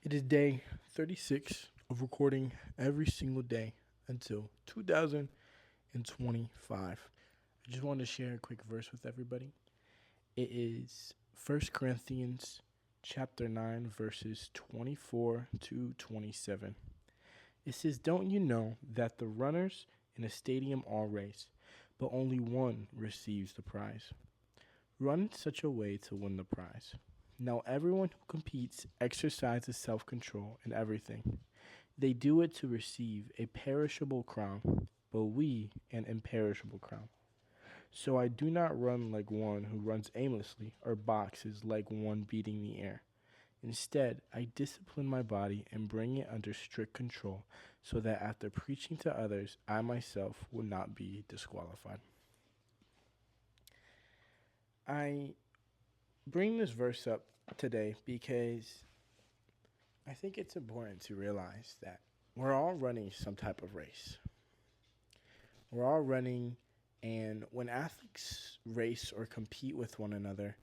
It is day 36 of recording every single day until 2025. I just wanted to share a quick verse with everybody. It is First Corinthians chapter 9 verses 24 to 27. It says, "Don't you know that the runners in a stadium all race, but only one receives the prize? Run in such a way to win the prize. Now, everyone who competes exercises self control in everything. They do it to receive a perishable crown, but we an imperishable crown. So I do not run like one who runs aimlessly, or boxes like one beating the air. Instead, I discipline my body and bring it under strict control, so that after preaching to others, I myself will not be disqualified." I bring this verse up today because I think it's important to realize that we're all running some type of race. We're all running, and when athletes race or compete with one another,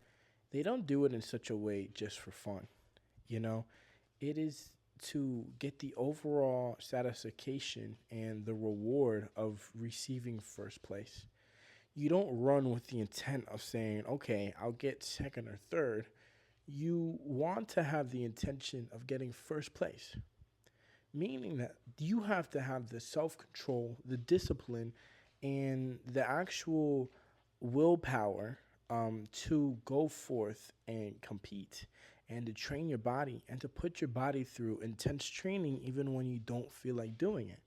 they don't do it in such a way just for fun. You know, it is to get the overall satisfaction and the reward of receiving first place. You don't run with the intent of saying, okay, I'll get second or third. You want to have the intention of getting first place, meaning that you have to have the self control, the discipline, and the actual willpower to go forth and compete and to train your body and to put your body through intense training even when you don't feel like doing it,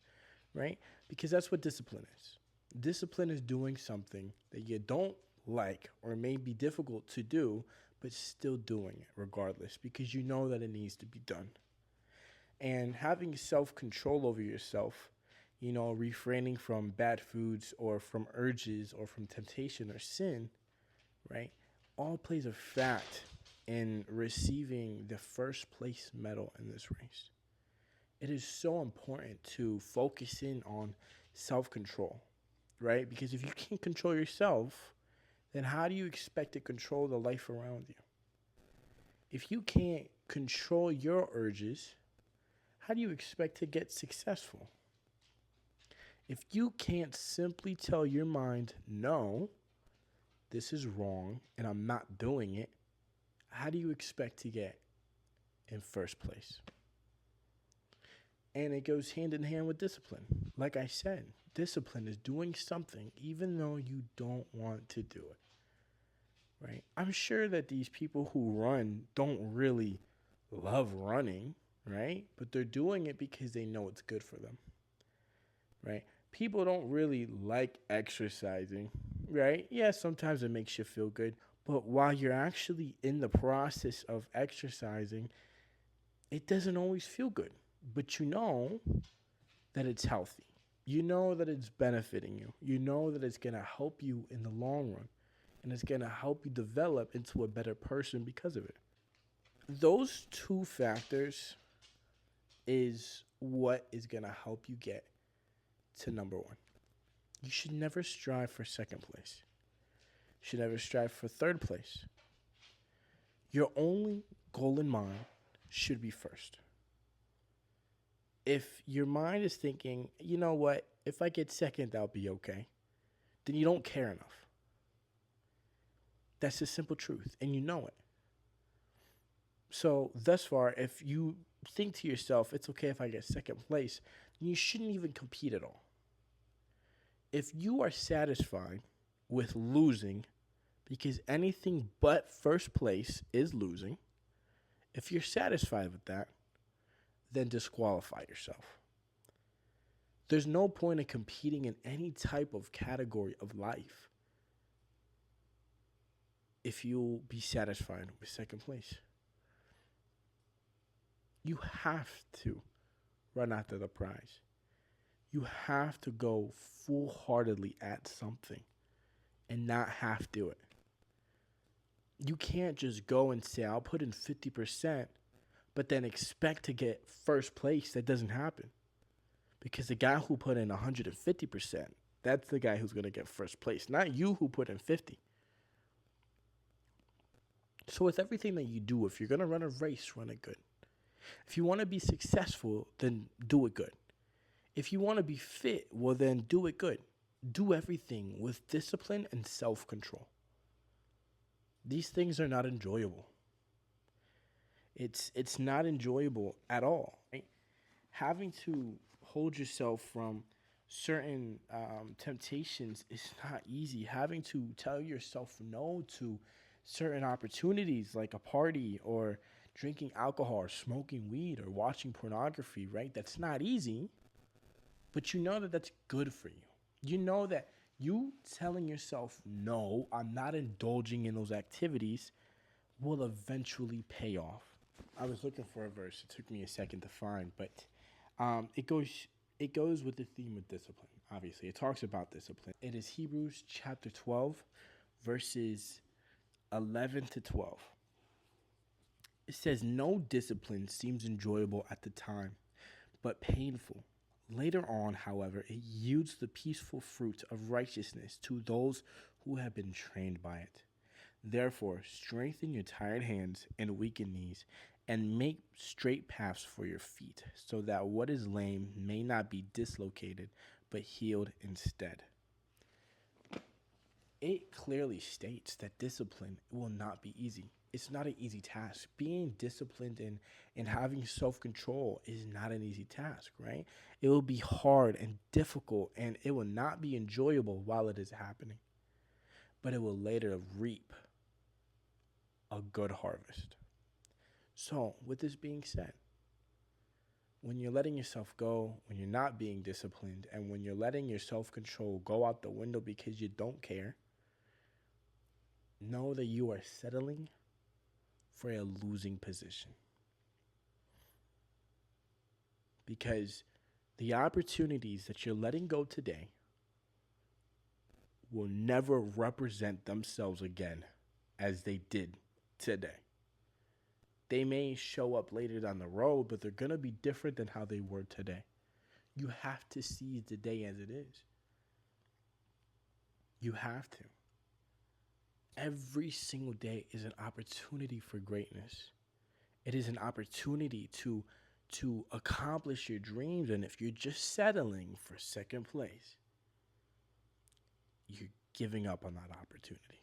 right? Because that's what discipline is. Discipline is doing something that you don't like or may be difficult to do, but still doing it regardless because you know that it needs to be done. And having self control over yourself, refraining from bad foods or from urges or from temptation or sin, right, all plays a fact in receiving the first place medal in this race. It is so important to focus in on self control, right? Because if you can't control yourself, then how do you expect to control the life around you? If you can't control your urges, how do you expect to get successful? If you can't simply tell your mind, no, this is wrong and I'm not doing it, how do you expect to get in first place? And it goes hand in hand with discipline. Like I said, discipline is doing something even though you don't want to do it, right? I'm sure that these people who run don't really love running, right? But they're doing it because they know it's good for them, right? People don't really like exercising, right? Yeah, sometimes it makes you feel good, but while you're actually in the process of exercising, it doesn't always feel good. But you know that it's healthy. You know that it's benefiting you. You know that it's going to help you in the long run and it's going to help you develop into a better person because of it. Those two factors is what is going to help you get to number one. You should never strive for second place. You should never strive for third place. Your only goal in mind should be first. If your mind is thinking, you know what, if I get second, I'll be okay, then you don't care enough. That's the simple truth, and you know it. So, thus far, if you think to yourself, it's okay if I get second place, then you shouldn't even compete at all. If you are satisfied with losing, because anything but first place is losing, if you're satisfied with that, then disqualify yourself. There's no point in competing in any type of category of life if you'll be satisfied with second place. You have to run after the prize. You have to go full heartedly at something and not half do it. You can't just go and say, I'll put in 50%, but then expect to get first place. That doesn't happen. Because the guy who put in 150%, that's the guy who's going to get first place, not you who put in 50. So with everything that you do, if you're going to run a race, run it good. If you want to be successful, then do it good. If you want to be fit, well, then do it good. Do everything with discipline and self control. These things are not enjoyable. It's not enjoyable at all. Right? Having to hold yourself from certain temptations is not easy. Having to tell yourself no to certain opportunities like a party or drinking alcohol or smoking weed or watching pornography, right? That's not easy, but you know that that's good for you. You know that you telling yourself, no, I'm not indulging in those activities will eventually pay off. I was looking for a verse. It took me a second to find, but it goes with the theme of discipline. Obviously, it talks about discipline. It is Hebrews chapter 12, verses 11 to 12. It says, "No discipline seems enjoyable at the time, but painful. Later on, however, it yields the peaceful fruit of righteousness to those who have been trained by it. Therefore, strengthen your tired hands and weakened knees, and make straight paths for your feet, so that what is lame may not be dislocated, but healed instead." It clearly states that discipline will not be easy. It's not an easy task. Being disciplined and having self control is not an easy task, right? It will be hard and difficult, and it will not be enjoyable while it is happening, but it will later reap a good harvest. So, with this being said, when you're letting yourself go, when you're not being disciplined, and when you're letting your self control go out the window because you don't care, know that you are settling for a losing position. Because the opportunities that you're letting go today will never represent themselves again as they did today. They may show up later down the road, but they're going to be different than how they were today. You have to seize the day as it is. You have to. Every single day is an opportunity for greatness. It is an opportunity to accomplish your dreams. And if you're just settling for second place, you're giving up on that opportunity.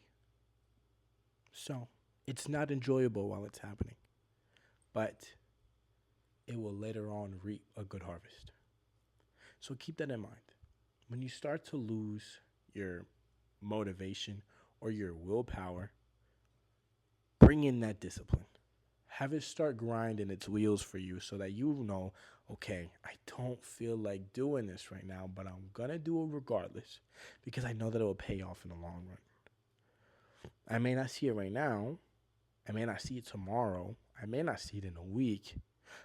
So it's not enjoyable while it's happening, but it will later on reap a good harvest. So keep that in mind. When you start to lose your motivation or your willpower, bring in that discipline. Have it start grinding its wheels for you so that you know, okay, I don't feel like doing this right now, but I'm going to do it regardless because I know that it will pay off in the long run. I may not see it right now. I may not see it tomorrow. I may not see it in a week,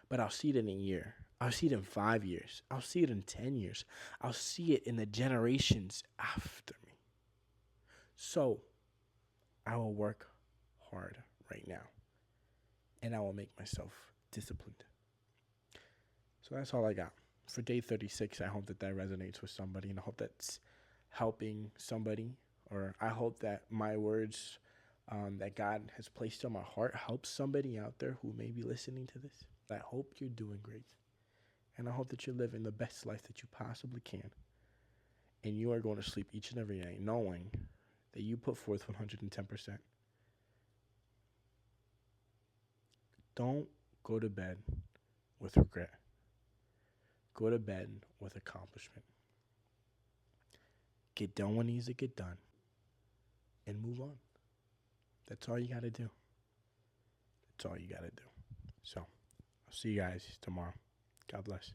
but I'll see it in a year. I'll see it in 5 years. I'll see it in 10 years. I'll see it in the generations after me. So I will work hard right now, and I will make myself disciplined. So that's all I got. For day 36, I hope that resonates with somebody, and I hope that's helping somebody, or I hope that my words that God has placed on my heart helps somebody out there who may be listening to this. I hope you're doing great, and I hope that you're living the best life that you possibly can, and you are going to sleep each and every night knowing that you put forth 110%. Don't go to bed with regret. Go to bed with accomplishment. Get done what needs to get done and move on. That's all you got to do. That's all you got to do. So, I'll see you guys tomorrow. God bless.